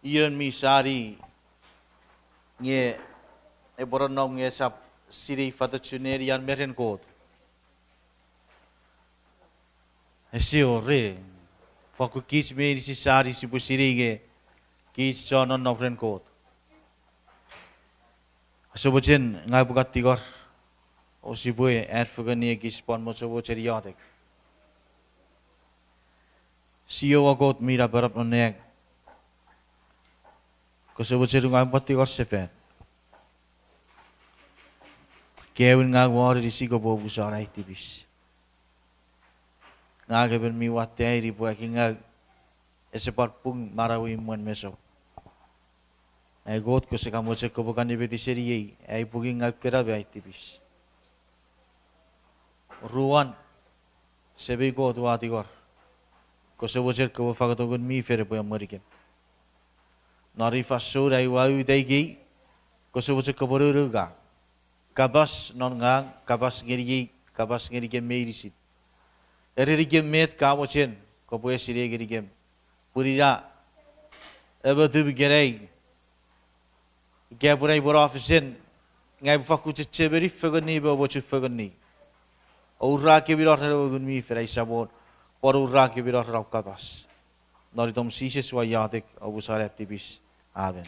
Iron mi sari nge eboron nom nge sap siri fata chuneri yan meren kot. Esio re faku kis me si sari si pusiri nge kis chonon nofren kot. Asobochen ngai bukat tigor. Osibue erfugani kis pon mocobo ceriatek. Sio wakot mira barap nonek. Kosobo ceru ngai pati kor sepet. Kewin ngai wari risi ko bobu sarai tibis. Ngai keben mi wate airi buat ngai esepar pung marawi muan meso. Ai got ko sekamo cek ko bukan ibeti seri ai pugi ngai kera bai tibis. Ruan sebi got wati kor. Kosobo cek ko fagatogun mi fere buat merikem. Nari fasur ai wau daigi kosobo cek ko boruga. Kabas non ngang kabas ngeri ke meirisit. Eri ke met kamo chen ko boe sire geri ke. Purira eba tu bigerai. Ke purai bora ofisen ngai faku cece beri fagani ba bochu fagani. Aura ke biror gun mi ferai sabon. Por aura ke biror rau kabas. Nari tom sise swa yatek abu sare aktivis. Amen.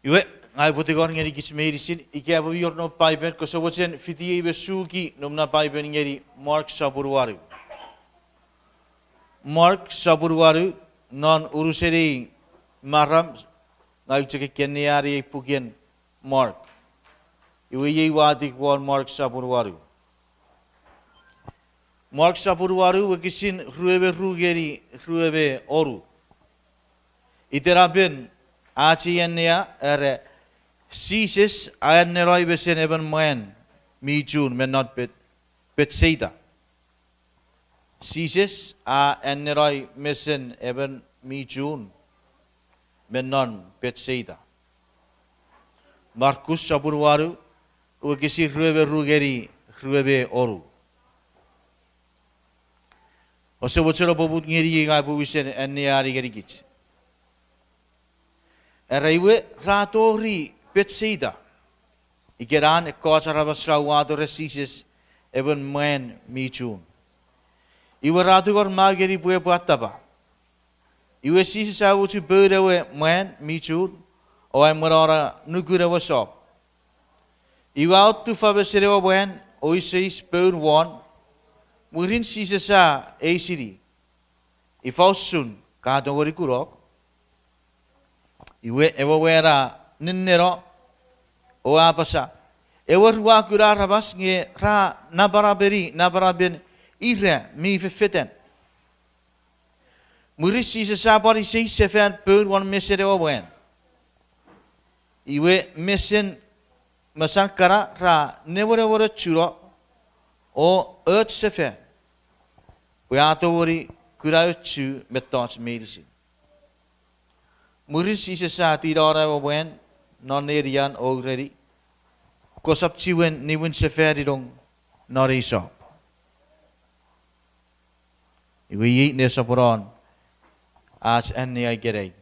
Iwe ngai putih kor ngeri kis meirisin ike abu yor no paipen ko sobochen fiti ibe suki nomna paipen ngeri Mark Saburwaru. Mark Saburwaru non uruseri maram ngai ceke keniari pugien Mark. Iwe ye wadik war Mark Saburwaru. Mark Saburwaru wakisin ruebe rugeri ruebe oru. Iteraben aci enya ere sises ayan neroi besen eben mwaan mi jun men not bet seida. Sises ayan neroi mesen eben mi jun men non bet seida. Markus Saburwaru wakisi ruebe rugeri ruebe oru. Oso bocoro bobut ngeri ngai bubisen enya ari geri kich. Eraiwe ratori Bethsaida. Ikeran kocara basra wado resises even mwaan michun. Iwe ratugor mageri bue buataba. Iwe sises awu tu berewe mwaan michun. Oai murara nugura wasop. Iwe out tu fabeserewa mwaan oiseis beun wan. Murin sises a eisiri. Ifausun kadongori kurok. Iwe ewa wera ninnero o apasa. Ewa ruwa kura rabas nge ra nabaraben ire mi fefeten. Murisi se sabari se sefen peur wan mesere o wen. Iwe mesen masankara ra nevore churo o earth sefen. Weato wori kura uchu metons medicine. Murisi se saati dora wen non erian already. Kosap chiwen niwin se feridong noriso. Iwe yi ne sapuron as enne ai gerei.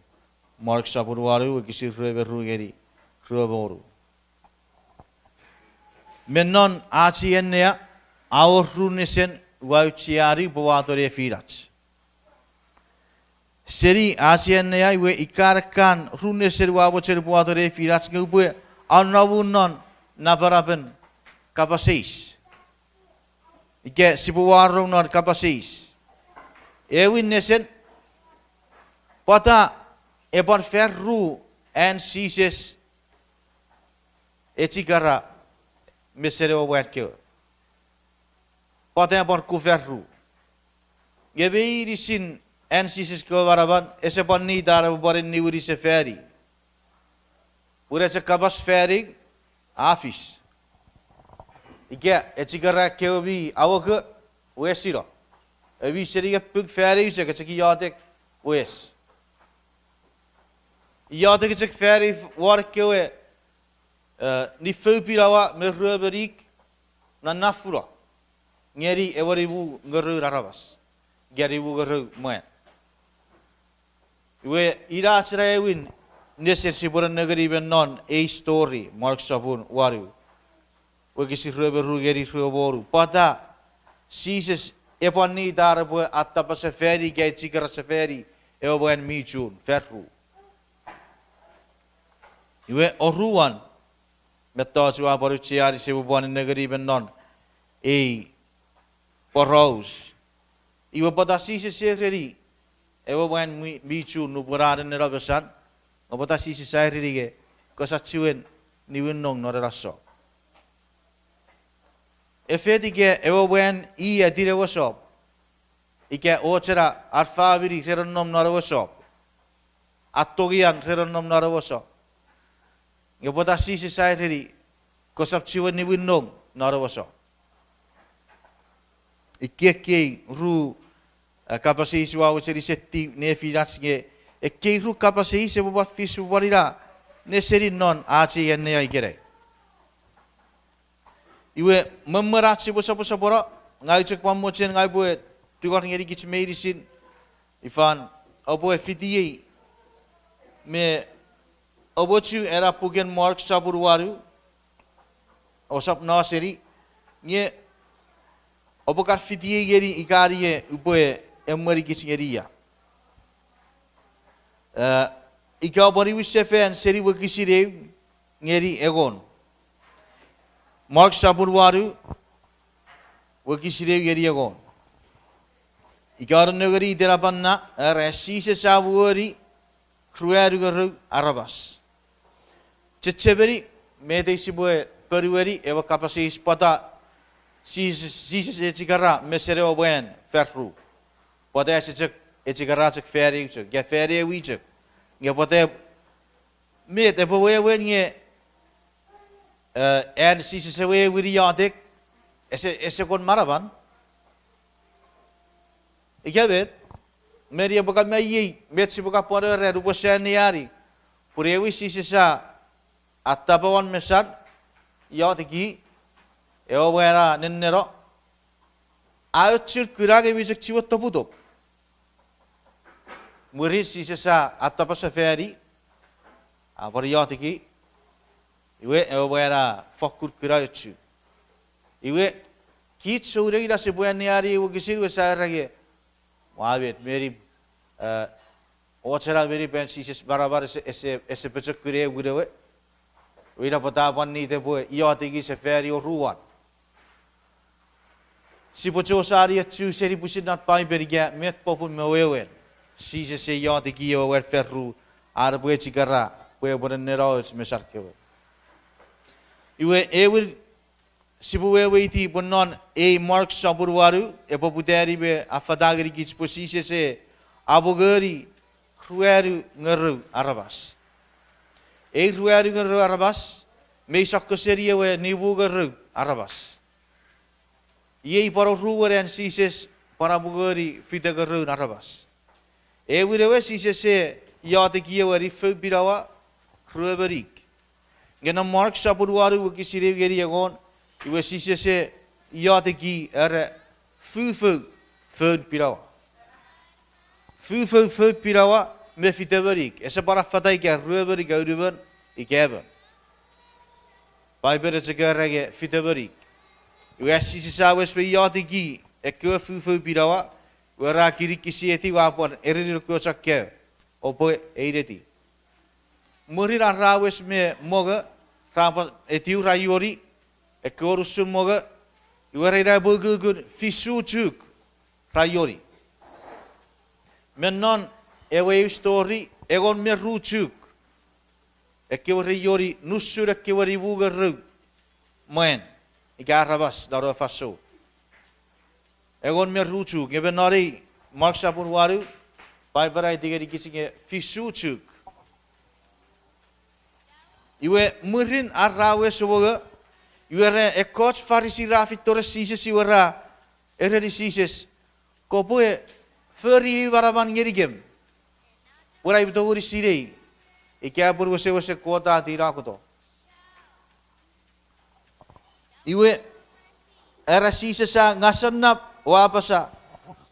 Mark Saburwaru kisi ruebe rugeri rueboru. Menon aci enne awor runesen wauciari bawadore firach. Seri ASEAN ne iwe ikarkan rune serwa bocer buatore firats ngubue anawunon nabaraben kapasis. Ike sibuwarong non kapasis. Ewin nesen pata ebar ferru en sises etikara meserewa wetke. Pata ebar kuferru. Gebe irisin en sisis ko baraban ese panni dara barin niwiri se ferry. Pura se kabas ferry office. Ike etikara keobi awak wesiro. Ebi seri pug ferry se ke yatek wes. Yatek se ferry war kewe ni fupirawa me ruberik na nafura. Ngeri evaribu nguru rarabas. Geribu nguru moe. Iwe ira cerewin neser siburan negeri benon a story mark sabun waru. We kisi rebe rugeri ruboru. Pada Jesus epani darabo atapa seferi gay chikara seferi eoban michun ferru. Iwe oruan betos wa baru ciari sibuan negeri benon a porous. Iwe pada Jesus sekeri eoban michun nuburada nerabesan. Ngapata Jesus sekeri ge kosap chiwen niwinong noreraso. Efedige eoban ia dire wasop. Ike ochera arfabiri heronom narawasop. Atogian heronom narawasop. Ngapata Jesus sekeri kosap chiwen niwinong narawasop. Ike ru kapasisi wa ocheri setti nefiratsinge ike ru kapasisi wa fisu warira neseri non aci yanne ai gere. Iwe memeratsi bosa bora ngai cek pamochen ngai buat tukar ngeri kich medicine ifan obo fiti me obochu era pugen mark saburwaru osap naseri nye obokar fiti geri ikari uboe emari kich ngeria ika bari wisefen seri wakisire ngeri egon Mark Saburwaru, wakisire geri agon. Ikar negeri derapanna, resi sesaburi, krueru geru arabas. Ceceberi, mete sibue perueri, ewa kapasis pada, sis ecikara, mesere oben, ferru. Pada ecik ecikara cek feri cek, ge feri wicek, ge pada mete bawa nye. En si se we wiriadik ese kon maraban ikabet meria bukan mai met si bukan pada re rupa seniari purewi si sa atapawan mesat yatiki ewera nennero ayutsir kurage bijak ciwat topudop muri si sa atapa safari apar yatiki Iwe ewera fokur kirayochu. Iwe kit sore ira se buan niari iwe kisir we sarage. Wabet meri ochera meri pensi ses barabar ese pecek kire gudewe. Ira pata panni te boe iyo tigi se feri o ruan. Si pocho sari achu seri pusit nat pai berige met popun mewewen. Si se iyo tigi o wer ferru ar boe chikara boe bonen neros mesarkewe. Iwe ewer sibuwe weiti bonon mark saburwaru epoputeri be afadagri kich posisi se abogari krueru ngeru arabas. Krueru ngeru arabas me sakkoseri we nibu ngeru arabas. Ye paro ruweren sises para bugari fita ngeru arabas. Ewer we sises se yate kiewari fubirawa krueberik. Gena mark saburwaru wakisire geri agon iwe sise se yate ki fufu pirawa fufu pirawa me fiteberik esa para fatai ke ruberik gauduben ikeben Bible sekarang fiteberik iwe sise sa wes be yate ki ekko fufu pirawa wera kiri kisi eti wapon eri ko sakke opo eireti Murir arrawes me moga Rapa etiu rayori ekorusun moga iwera bugugun fisu chuk rayori Menon ewe story egon me ruchuk ekewari yori nusur ekewari bugaru men igarabas daro faso egon me ruchuk ebenari mark sapun waru bai barai digeri kisinge fisu chuk Iwe murin arrawe soboga iwera coach farisi rafit tore sises iwera di sises kopoe feri baraban ngerigem Urai betul sirei ikia berwese kota tirakoto Iwe era sises sa ngasanap wapasa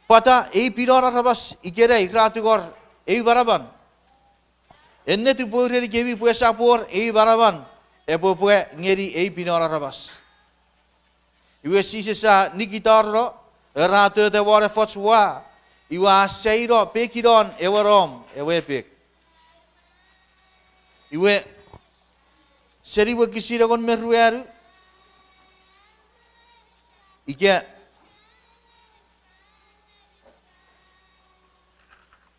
pata pilora rabas ikere ikratukor baraban Enne tu poe reri kevi poe sapor e baraban. E poe ngeri e pinora rabas. Iwe sise sa nikitarro rato te ware fotswa. Iwa seiro pekiron e warom e wepek. Iwe seri wa kisira kon meruaru. Ike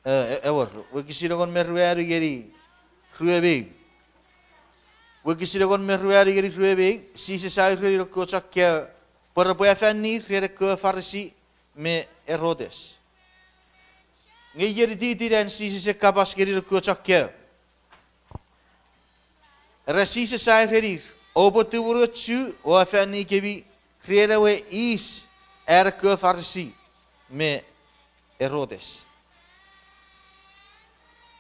wa kisira kon meruaru geri ruebe. Wa kisira kon meruaru geri ruebe sise sa reri ko chakya para poe fanni reri ko farsi me Herodes. Ngejeri titiran sise se kapas geri ko chakya. Rasise sa reri obo tuuru chu o fanni kebi Creëre is erke farsi me Herodes.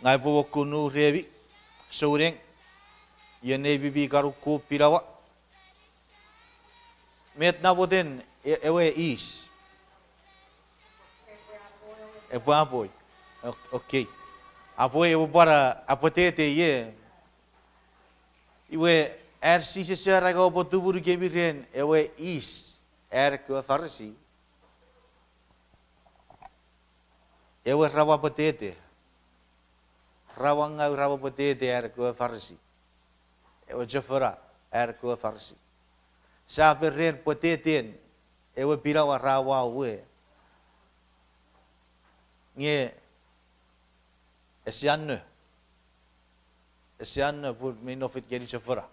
Ngai po kunu revi soureng ye nebi bi karu ko pirawa. Met na boden ewe is. E po apoy. Okay. Apoy e para apotete ye. Iwe sise sera ko po tuburu kebiren ewe is ko farsi. Ewe rawa potete. Rawanga rawa potete ko farsi. Ewe jafara ko farsi. Sabe ren poteten ewe pirawa rawa we. Nge esianne pur minofit geri jafara.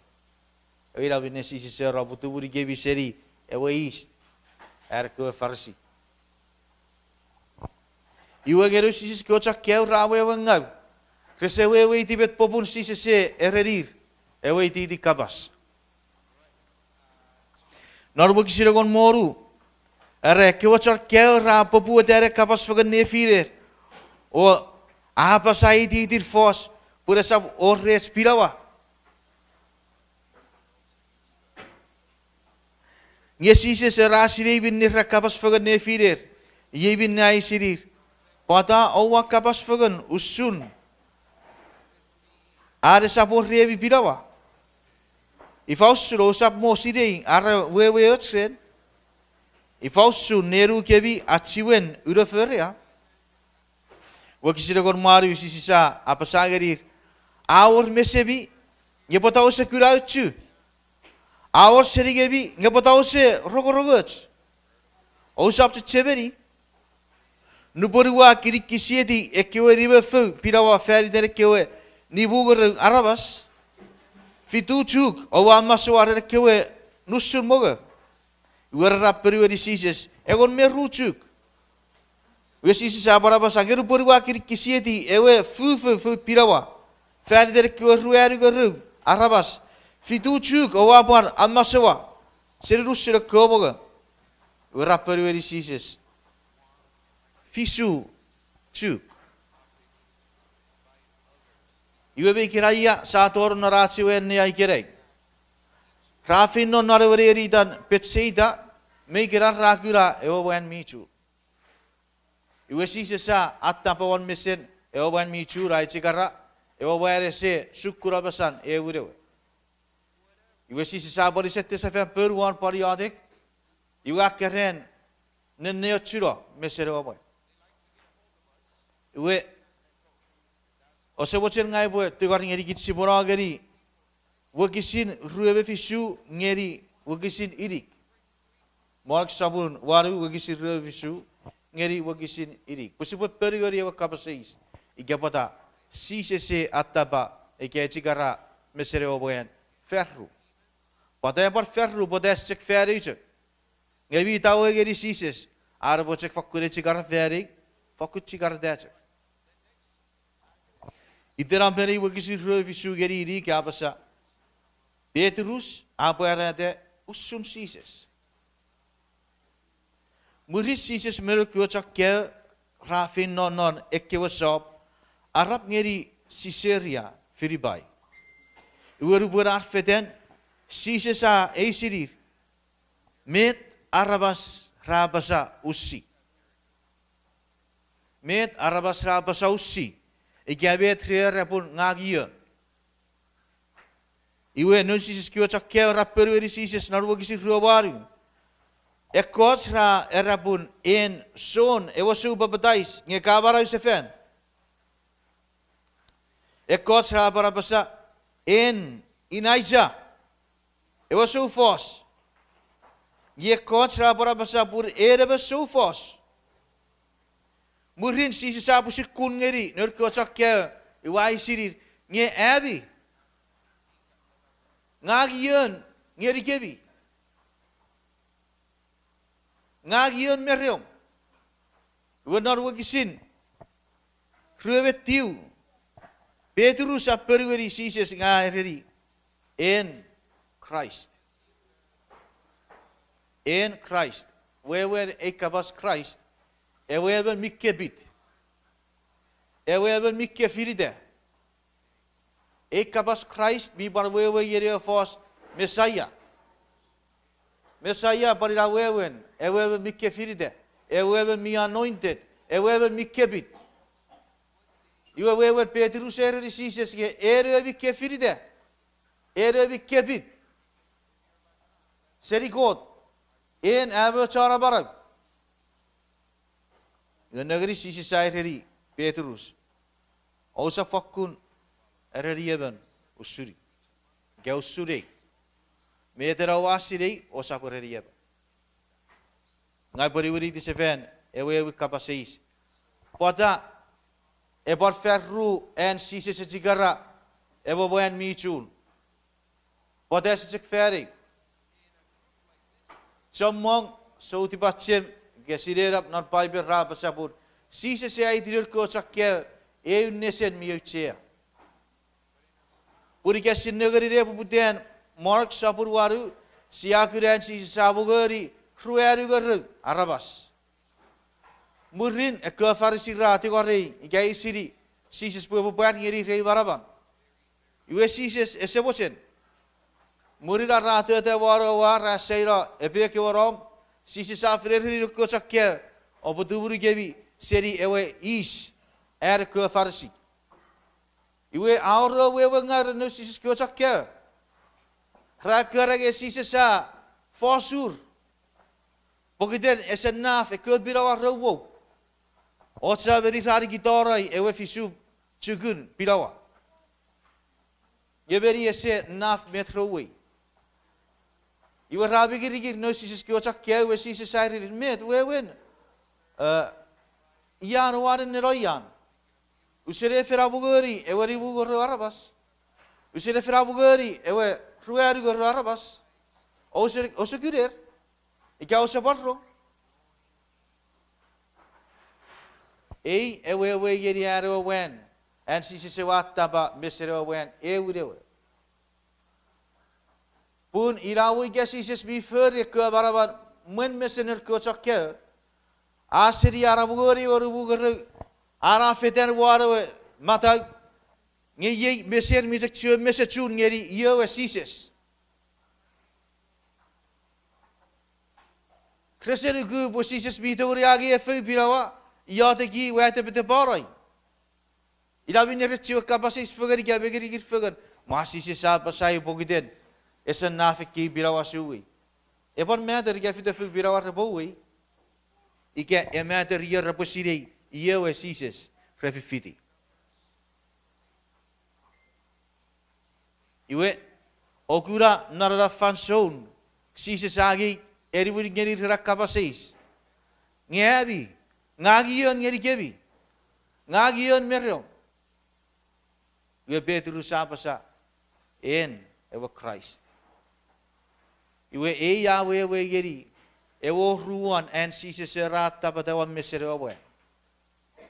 Ira bine sisi sera butuburi gebi seri ewe east ko farsi. Iwe geru sisi kochak keu rawe wengau. Kresewe ewe tibet popun sisi se ererir ewe ti kabas. Norbo kisira kon moru. Kochak keu ra popu tere kabas fagan nefirer. O apa sai ti fos pura sab or respirawa. Ngesise serasiri bin nirra kapas fagan nefirer. Ye bin nai sirir. Pata awa kapas fagan usun. Are sapor revi pirawa. Ifausro sap mo sirei are wewe otskren. Ifausu neru kebi a chiwen ureferia. Wakisira kon maru sisa apa sagerir. Aur mesebi nyepotau sekurauchu. Aur serigebi nyepotau se rogorogoch. Osap se cheberi. Nuborua kirikisiedi ekewe rive fu pirawa feri dere kewe nibugur arabas. Fitu chuk owa masware kewe nusun moga. Werra periodi sises egon meru chuk. Wesisi sabarabas ageru borua kirikisiedi ewe fu pirawa. Feri dere kewe rueri goru arabas. Fitu chuk owa bar amasawa. Serusira koboga. Werra periodi sises. Fisu chuk. Iwe be kiraya sator narasi wen ne ai kirei. Rafino nareveri dan petseida me kirar rakura ewo wen michu. Iwe sise sa atta pawon mesen ewo wen michu rai chikara ewo were se sukura basan eure. Iwe sise sa bori sette sa fen peruan periodic. Iwe akeren nenne churo mesere obo. Iwe osebocen ngai bo tegar ngeri kitsi bora gari wakisin ruebe fisu ngeri wakisin irik mark sabun waru wakisin ruebe fisu ngeri wakisin irik kusibot perigori wa kapasais igapata sise ataba ekechigara mesere oboyan ferru pada par ferru bodes chek ferru ngevi tawe geri sises arbo chek fakure chigara ferri fakuchigara dach. Iteram peri wakisi visu geri iri ke apa sa? Petrus apa era de usun sises. Muris sises meruk yochak ke rafin non ekke wasop Arab ngeri Siseria Filibai. Uweru burar feten sises a eisirir. Met arabas rabasa ussi. Met arabas rabasa ussi. Ikabe trier pun ngagia. Iwe nun sisis kio chakkeo rapperu eri sisis narwa kisi ruawaru. Ekos ra erapun en son ewasu babatais nge kabara usefen. Ekos ra para basa en inaija ewasu fos. Nge kos ra para basa pur erebasu fos. Murin sisis apu sikun ngeri nur kio chakkeo iwai sirir nge abi. Ngagion ngeri kebi. Ngagion merreom. Wenar wakisin. Ruwetiu. Petrus aperweri sises ngaheri. In Christ. In Christ. Wewer ekabas Christ. Ewewer mikkebit. Ewewer mikkefiride. Ekabas Christ bi barwewe yere fos Messiah. Messiah barira wewen. Ewewe mikkefiride. Ewewe mi anointed. Ewewe mikkebit. Iwe wewe Petrus eri sises ge ere mikkefiride. Ere mikkebit. Seri God. En ave chara barag. Iwe negeri sises eri Petrus. Osa fakkun ererieben usuri. Ge usuri. Metera wasiri osa korerieben. Ngai boriwiri di seven ewe kapaseis. Pada ebar ferru en sise se cigara evo boyan michun. Pada se cik feri. Chamong sauti pacem gesidera non paiber rapa sabur. Sise se ai diril ko sakya eu nesen miuchea. Puri kesin negeri dia puputian Mark sapur waru siakuran si sabugari krueru garu arabas. Murin ekor farisi rati gori ikai siri sisis pupuan ngiri rei baraban. Iwe sisis esebochen. Murira rati te waro wara seira ebeke warom sisis afreri ko sakya obuduri gebi seri ewe is ekor farisi. Iwe auro wewe ngar no sisis ko sakya. Rakarage sisis sa fosur. Pogiden esenaf ekor birawa rowo. Otsa beri rari gitarai ewe fisu chugun birawa. Yeberi ese naf metrowe. Iwe rabi giri no sisis ko sakya ewe sisis sairi met wewen. Iyan warin neroyan. Usere ferabugari ewe ribugur arabas. Usere ferabugari ewe rueru gur arabas. Ose kurer. Ika ose barro. Ei ewe yeri aro wen. En sisi se watta ba mesero wen ewe dewe. Pun irawi gesisis bi furre ke baraban men mesener ko sakke. Asiri arabugari orubugur arafeten waro mata ngi meser misek chu mesechun ngeri yewe sisis. Christian gu bo sisis bitori agi efu birawa yate gi wete bete barai. Ila binere chu kapasis fugari ga begiri gir fugar ma sisis sa pasai bogiden esen nafik gi birawa suwi. Ebon matter ga fite fu birawa rebowi. Ike emater yer reposire yewe sisis refifiti. Iwe okura narada fanson sisis agi eriwiri ngeri rakapasis. Ngebi ngagion ngeri kebi. Ngagion meryo. Iwe Petrus sapasa en ewe Christ. Iwe Yahweh we geri ewo ruan en sisis rata padawan mesero we.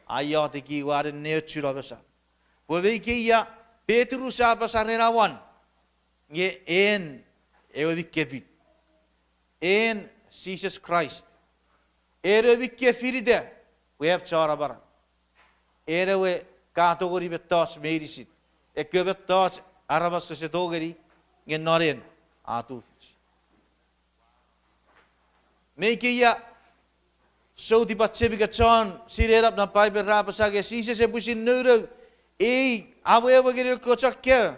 Ayat iki warin neutral basa. Wewe kia Petrus sapasa rerawan. Nge en ewe kebi. En Jesus Christ. Ere bikke firide. We have chara bara. Ere we kategori betas medisit. Eke betas arabas se dogeri nge noren atu. Meke ya so di batse biga chan sirerap na pai berapa sage sise se busin nuru Abu geri kocak ke.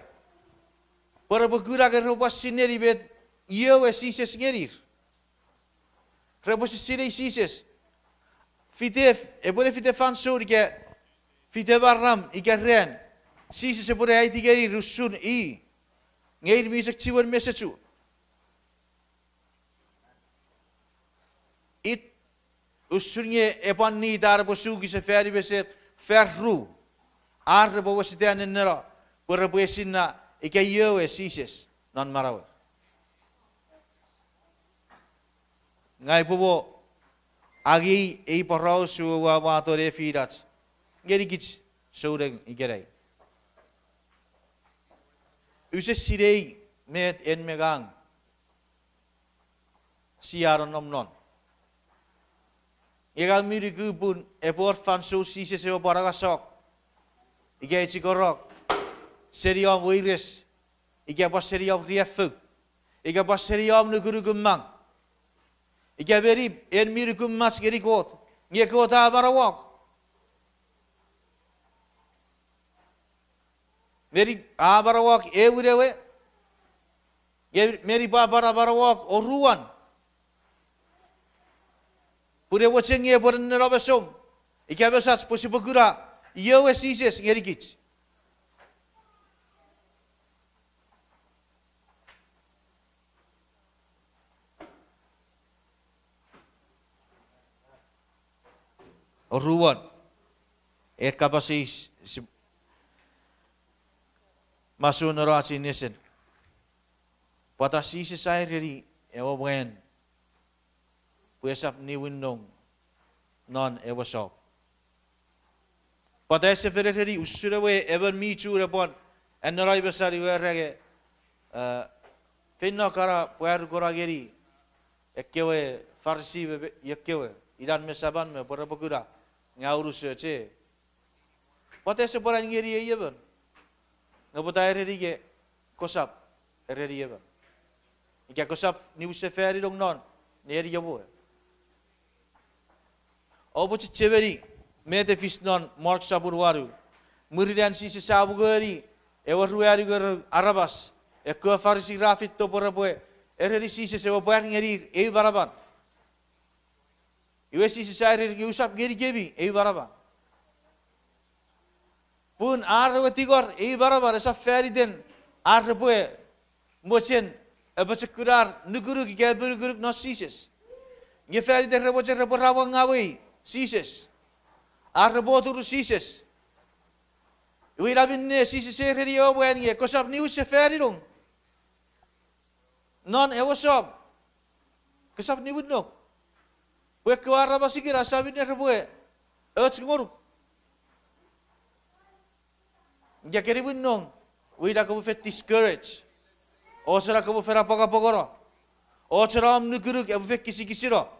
Para bergura ke rupa sineri bet. Ia sises ngerir. Rupa sineri sises. Fitef, boleh fitef fansur ke. Fitef baram ren. Sises boleh ai tigeri rusun Ngair misak chiwen mesechu. Usurnya ni dar bosu gise feri beser ferru. Bawa setian nera. Berbesinna ikayewe sises non marawe. Ngai bobo agi parau suwa watore firat. Ngeri kich soudeng igerai. Use sirei met en megang. Siaron non. Ega miriku pun epor fansu sise seo paraga sok. Ige chikorok. Seriam virus. Ige pas seriam riefu. Ige pas seriam nuguru gumang. Ige berib en miriku mas gerikot. Nge kota barawak. Meri barawak evurewe. Meri barawak oruan. Pure waceng ye pura nerabasong. Ika besas posi pegura. Yewe sises ngerikich. Ruan. Kapasis masuk nerasi nesen. Pada sises air dari ewa buen. Puesap ni windong non ewasop. Pada sefereri usurawe ever mi chu repon enarai besari werage Feino kara puer gorageri ekkewe farsi ekkewe idan mesaban me porapagura ngaurus ce. Pada seporan ngeri yeben ngabota ereri ge kosap ereri yeben. Ika kosap ni useferi dong non neri yabo. Obo ceveri mete fisnon mark sabur waru muridan sisi sabu geri ewaru ari ger arabas ekko farisi rafit to porapoe ereri sisi sewa poer ngeri baraban iwe sisi sairi ge usap geri gebi baraban pun arwe tigor baraban esa feriden arpoe mochen ebasekurar nuguru ge geburu no sisis nge feriden reboche reborawang ngawi sises. Arbotur sises. Iwi labin ne sises ereri obwen ye kosap ni us ferirung. Non ewasop. Kosap ni budno. We kwara basikira sabin ne reboe. Ech ngoruk. Ya keri budno. We da ko fet discourage. O sera ko fera pagoro. O ceram nuguruk e fet kisi-kisiro.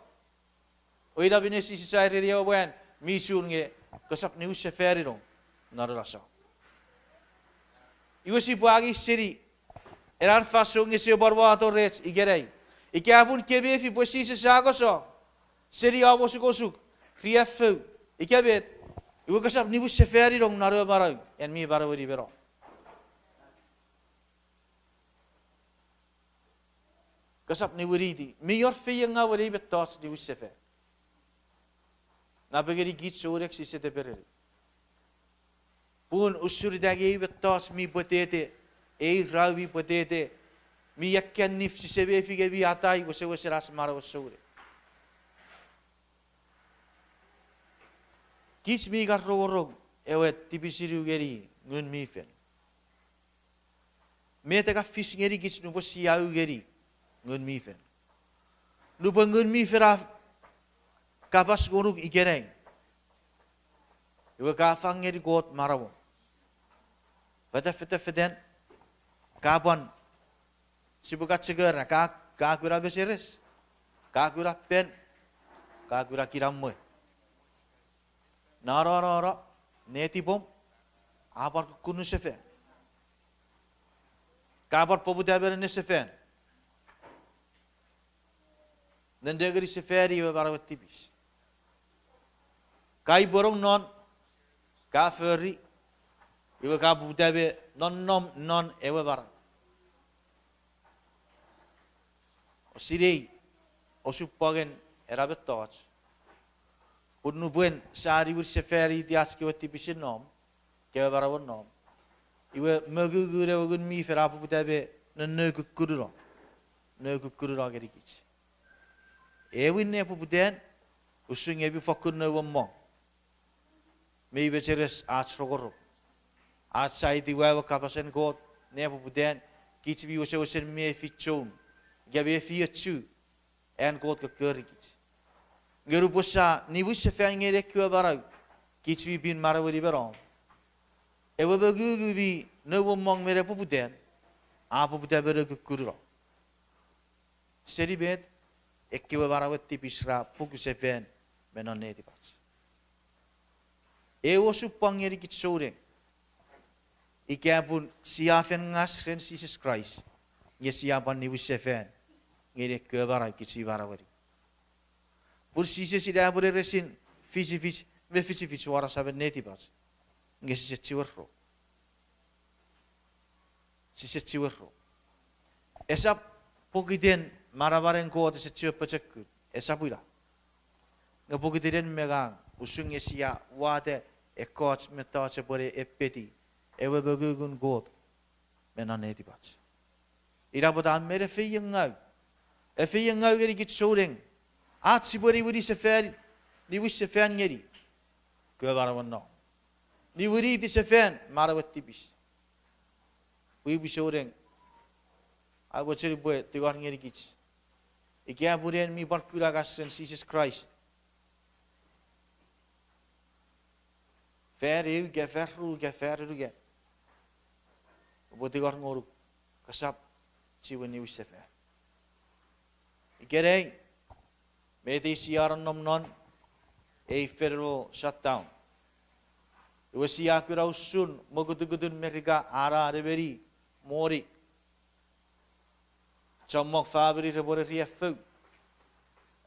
Oida binesi sisai ria wen misun nge kosap ni ushe ferirong narasa. Iwasi buagi siri eran fasung nge se barwa to rech igerei. Ikapun kebefi posi se sagoso siri abos kosuk riafu ikabet iwo kosap ni ushe ferirong naro barang en mi barawiri bero. Kosap ni wiridi mi yor fiyanga wiri betos ni ushe fer. Napagari git sorek si sete perere. Pun usuri dagi betos mi potete, rawi potete, mi yakkan nif si sebe fige bi atai wase ras mara wasure. Kis mi gar rorog ewet tipisiru geri ngun mi fen. Mete ka fish geri kis nupo siau geri ngun mi fen. Nupo ngun mi fera kapas guruk ikereng. Iwa kafang ngeri got marawo. Fete feden kapan sibukat seger ka kura beseres. Ka kura pen. Ka kura kiramwe. Nara neti bom apar kunu sefe. Kapar pobuta berne sefe. Dan degeri seferi iwa barawat tipis. Kai borong non ka feri Iwa kabu tabe non ewa bara. Osirei osupagen erabet toch. Punu buen sari wir seferi dias ke wati bisin nom. Ke bara won nom. Iwa magugure wagun mi ferapu tabe nanu kukuduro. No kukuduro gerikich. Ewin ne pupuden usung ebi fakun no wammo. Mei becheres atsrogoro. Atsai di wawa kapasen god ne pupuden kich bi wase me fichon. Gabe fiatsu en god kekurikich. Geruposa ni wisse fengere kwa barau. Kich bi bin marawari barom. Ewa bagugu bi no wammong mere pupuden. A pupuden bere kukuduro. Seri bed ekkiwa barawati pisra pukusefen menoneti pas. Ewo supang yeri kitsore. Ikapun siafen ngasren Jesus Christ. Ye siapan ni wisefen. Ngere ekkiwa barai kitsi barawari. Pur sise sida pure resin fisi wara saben neti pas. Nge sise ciwerro. Sise ciwerro. Esap pokiden marabaren ko te setio pecek esapuira ngapukitiren megang usung esia wate ekots metache pore epeti ewe bagugun god menaneti bach ira bodan mere feyengau efeyengau geri git soring atsi pore wuri sefer ni wis sefer ngeri ke barawanno ni wuri di sefer marawati bis wi bisoring ago ceri boy tiwar ngeri git Ikia burian mi barkula kasren Jesus Christ. Ferru ge. Boti gor ngoru kasap chiwen ni wisefer. Ikerei meti siaran nom non federal shutdown. Iwasia kura usun mogudugudun mereka ara reberi mori. Chamok fabri rebore riafu.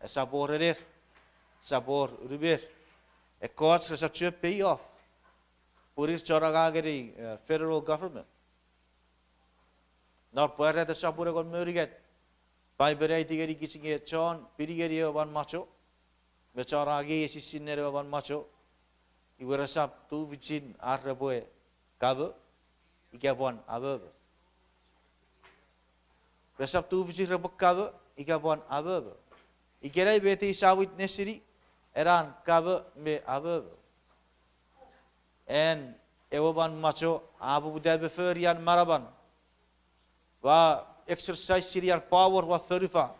Sabor rer. Sabor ruber. Ekots resapture pay off. Purir choragageri federal government. Nor puere the sabure gon muriget. Pai berai tigeri kisinge chon pirigeri wan macho. Bechoragi sisinere wan macho. Iwerasap tu vicin arreboe kabe. Ikabon abe. Resap tu vicin rebek kabe. Ikabon abe. Ikerai beti sawit nesiri. Eran kabe me abe. En ewaban macho abu budai beferian maraban. Wa exercise siriar power wa ferifa.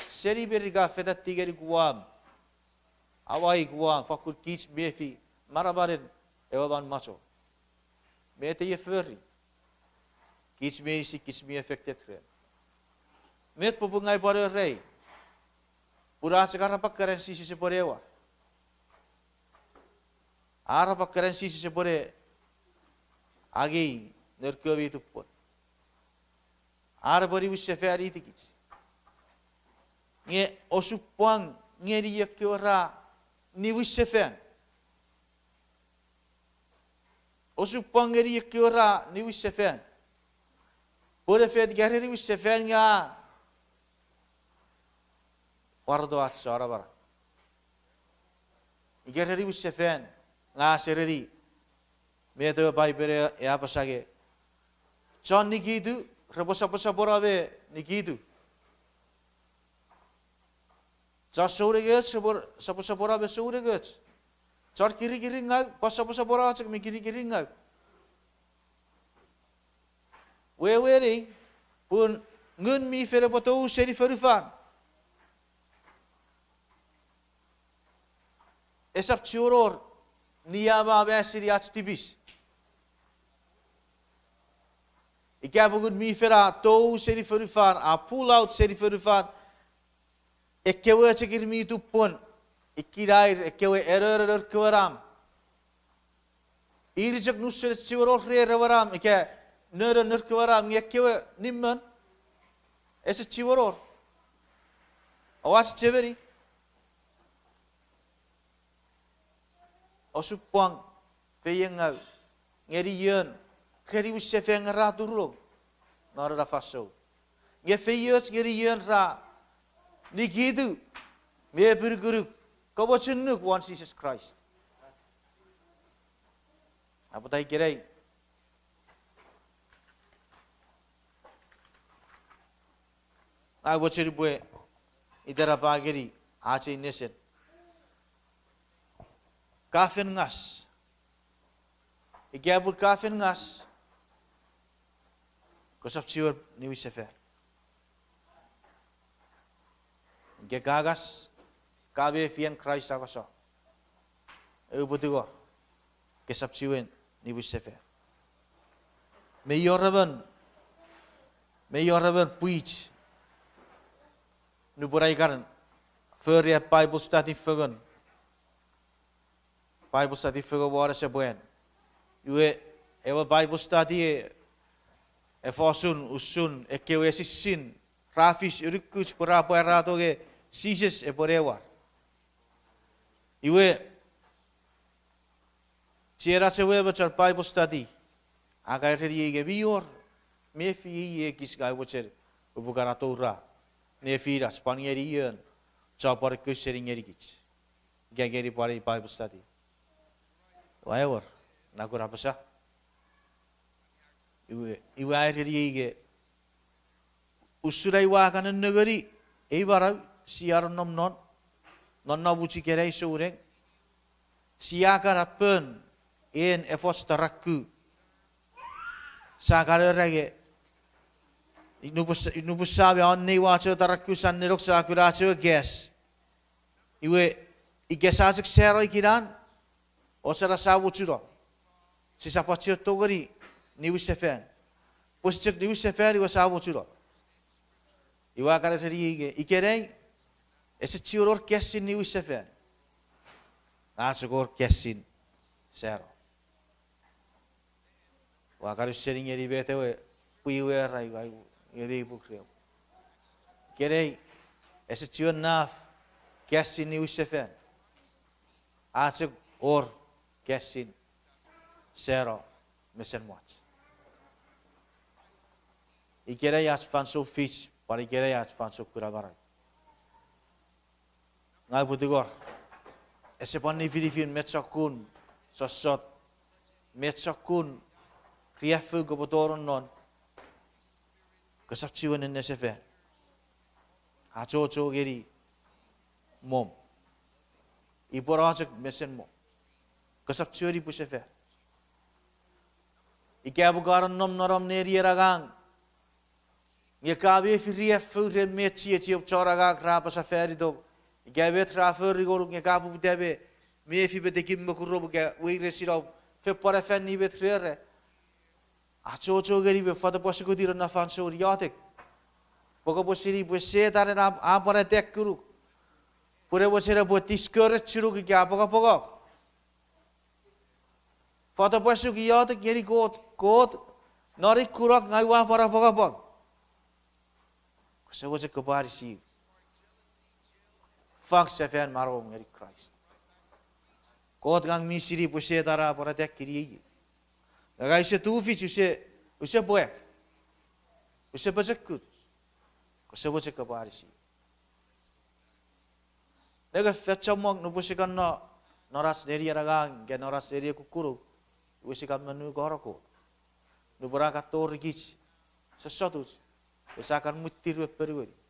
Seri beriga fedat tigeri guam. Awai guam fakul kich befi marabarin ewaban macho. Mete ye feri. Kich me si kich me affected fe. Met pubungai pare rei. Pura sekarang pakaren sisi seporewa. Ara pakaren sisi sepore agi nerkobi tupot. Ara bori wisse feri tikich. Nge osupang ngeri yakyora ni wisse fen. Osupang ngeri yakyora ni wisse fen. Pore fet gari wisse fen nga. Wardo at sarabara. Igari wisse fen. Nga sereri. Meto bai bere ya pasage. Chon nikidu rebosa borabe nikidu. Cha soreget saposa borabe soreget. Char kiri ngag pasa bora chak mi kiri ngag. Weweri pun ngun mi fere botou seri ferufan. Esap churor niyaba besiri ach tibis. Ikabugud mi fera tou seri ferufan a pull out seri ferufan. Ekewe chekir mi tupon. Ikirair ekewe error kewaram. Irijak nusret churor rewaram ike nör kewaram ekewe nimman. Ese churor. Awas cheveri. Osupang peyengau ngeri yen, ngeri usefe ngera turlo, nara da faso. Ngefeyos ngeri yen ra, nikidu, me berguru, kau cenuk wan Jesus Christ. Apa tai kirai? Aku ceri buat, idara pagiri, aci nesen. Kafin ngas, ikyabut kafin ngas, kosap ciur ni wisefer. Ikya gagas, kabe fian Christ aku so. Betul kesap chiwen ni wisefer. Mayoraban preach. Nu berai karan, feria Bible study fagan. Bible study fagan wara sebuan. Iwe ewa Bible study efosun usun ekewesi sin rafis urikus berapa erato ke sises eporewar. Iwe Cera sewe bacar Bible study. Agar teri ke bior mefi ye kis gai bacar ubukara tora. Nefira Spanierian capar kusering erikich. Gageri pari Bible study. Whatever. Naku apa sah? Iwe air teri ke usurai wakan negeri. Ibarat siar non nabuci kerai seorang. Siakar apen en efos teraku. Sakar rage. Inubus sabi on ni wacho teraku san nirok sakura cho gas. Iwe igesajik sero ikiran. Osara sabu churo. Sisa pachio togori ni wisefen. Posicek ni wisefen iwa sabu churo. Iwa kare teri ige ikerei. Ese chiuror kesin ni wisefen. Asukor kesin sero. Wakari sering eri bete we piwe rai gai eri bukreo. Kerei ese chiun naf kesin ni wisefen. Asuk or kesin sero mesen watch. Ikerei as fanso fish, pari kerei as fanso kurabarai. Ngai putigor. Ese pani Filipin metsakun sosot metsakun kriafu gobotoron non kasap chiwen nenesefal hacho geri mom iporajak mesen mom kasap chiweri pusefal ikabugaran nom noram neri ragang ngekabe kriafu remetsi etiop choraga krapa safari do Gabe trafer rigor ngekabu butabe mefi betekim makuro buka wire sirau fe para fan ni betrere acho geri be fada posiko diro na fan so riatek poko posiri bose tare na apara tek kuru pure bosera botis kore churu ki poko fada posiko riatek geri god nari kurak ngai wa para poko so was a kabarisi Fak sefen maro ngeri Christ. Kot gang misiri puse tara para tek kiri. Lagai se tu fici use boek. Use bajekut. Use bajek kabarisi. Lega fetchamok nu puse kan no noras deri ragang ge noras deri kukuru. Use kan menu goroko. Nu berangkat tor gici. Sesuatu. Usahakan mutir periwiri.